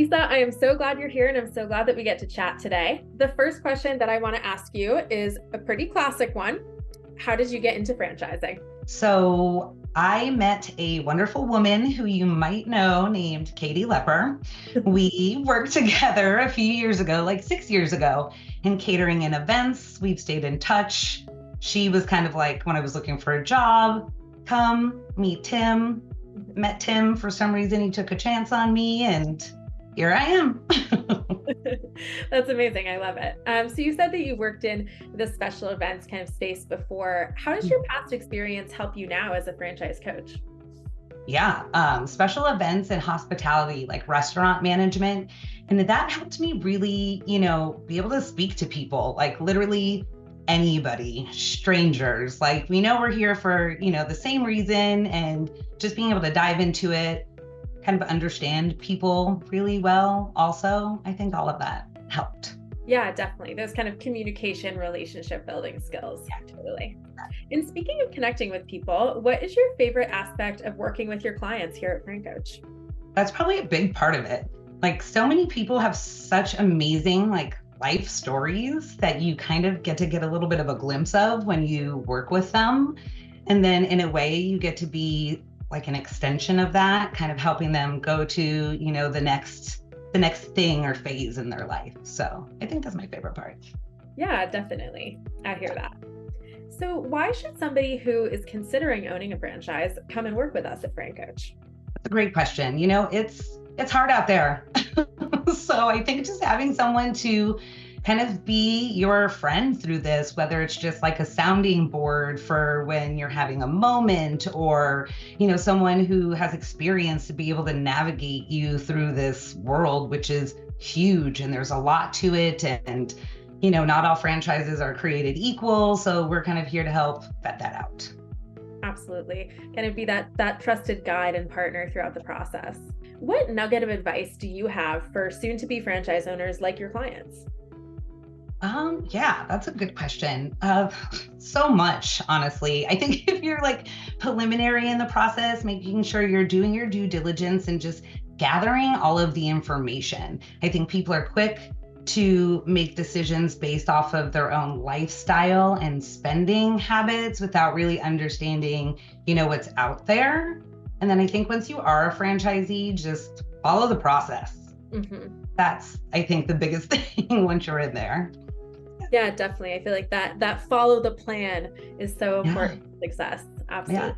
Lisa, I am so glad you're here and I'm so glad that we get to chat today. The first question that I want to ask you is a pretty classic one. How did you get into franchising? So I met a wonderful woman who you might know named Katie Lepper. We worked together a few years ago, like 6 years ago, in catering and events. We've stayed in touch. She was kind of like when I was looking for a job, come meet Tim. Met Tim for some reason. He took a chance on me and here I am. That's amazing. I love it. So you said that you worked in the special events kind of space before. How does your past experience help you now as a franchise coach? Yeah, special events and hospitality, like restaurant management. And that helped me really, be able to speak to people, like literally anybody, strangers. Like we know we're here for, the same reason, and just being able to dive into it, kind of understand people really well. Also, I think all of that helped. Yeah, definitely. Those kind of communication, relationship building skills. Totally. And speaking of connecting with people, what is your favorite aspect of working with your clients here at FranCoach? That's probably a big part of it. Like so many people have such amazing life stories that you kind of get a little bit of a glimpse of when you work with them. And then in a way you get to be like an extension of that, kind of helping them go to, the next thing or phase in their life. So I think that's my favorite part. Yeah, definitely. I hear that. So why should somebody who is considering owning a franchise come and work with us at FranCoach? That's a great question. It's hard out there. So I think just having someone to kind of be your friend through this, whether it's just like a sounding board for when you're having a moment, or, someone who has experience to be able to navigate you through this world, which is huge and there's a lot to it. And, not all franchises are created equal. So we're kind of here to help vet that out. Absolutely. Kind of be that trusted guide and partner throughout the process. What nugget of advice do you have for soon-to-be franchise owners like your clients? Yeah, that's a good question. So much, honestly. I think if you're preliminary in the process, making sure you're doing your due diligence and just gathering all of the information. I think people are quick to make decisions based off of their own lifestyle and spending habits without really understanding, what's out there. And then I think once you are a franchisee, just follow the process. Mm-hmm. That's, I think, the biggest thing once you're in there. Yeah, definitely. I feel like that follow the plan is so important for success. Absolutely. Yeah.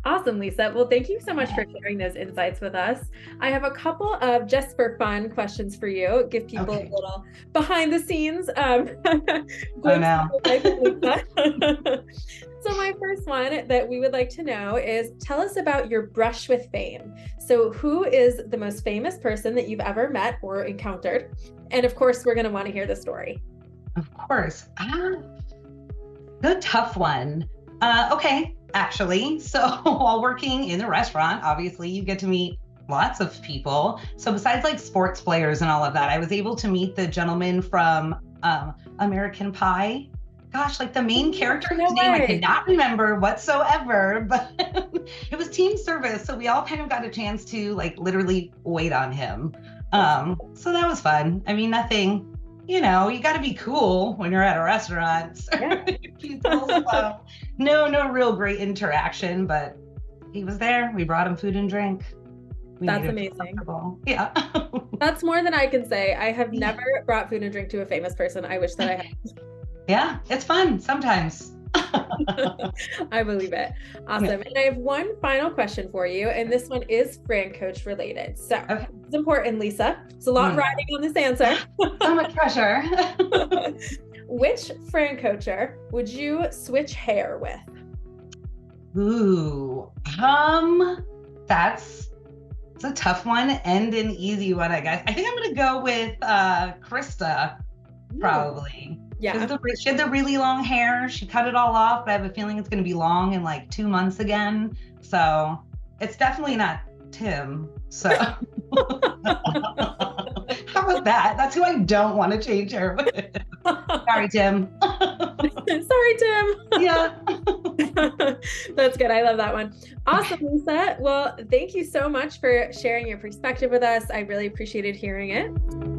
Awesome, Lisa. Well, thank you so much for sharing those insights with us. I have a couple of just for fun questions for you. Give people a little behind the scenes. Oh, no. So my first one that we would like to know is, tell us about your brush with fame. So who is the most famous person that you've ever met or encountered? And of course, we're going to want to hear the story. Of course. The tough one. Okay, actually. So while working in the restaurant, obviously you get to meet lots of people. So besides sports players and all of that, I was able to meet the gentleman from American Pie. Gosh, the main character whose name I cannot remember whatsoever, but it was team service. So we all kind of got a chance to literally wait on him. So that was fun. I mean, nothing, you got to be cool when you're at a restaurant. So people, no real great interaction, but he was there. We brought him food and drink. That's amazing. Yeah. That's more than I can say. I have never brought food and drink to a famous person. I wish that I had. Yeah, it's fun sometimes. I believe it. Awesome. Yeah. And I have one final question for you, and this one is FranCoach related. So It's important, Lisa. It's a lot riding on this answer. So much pressure. Which FranCoacher would you switch hair with? Ooh, that's a tough one and an easy one, I guess. I think I'm gonna go with Krista, probably. Yeah. She had the really long hair. She cut it all off, but I have a feeling it's going to be long in 2 months again. So it's definitely not Tim. So how about that. That's who I don't want to change her with. Sorry, Tim. Sorry, Tim. Yeah. That's good. I love that one. Awesome, Lisa. Well, thank you so much for sharing your perspective with us. I really appreciated hearing it.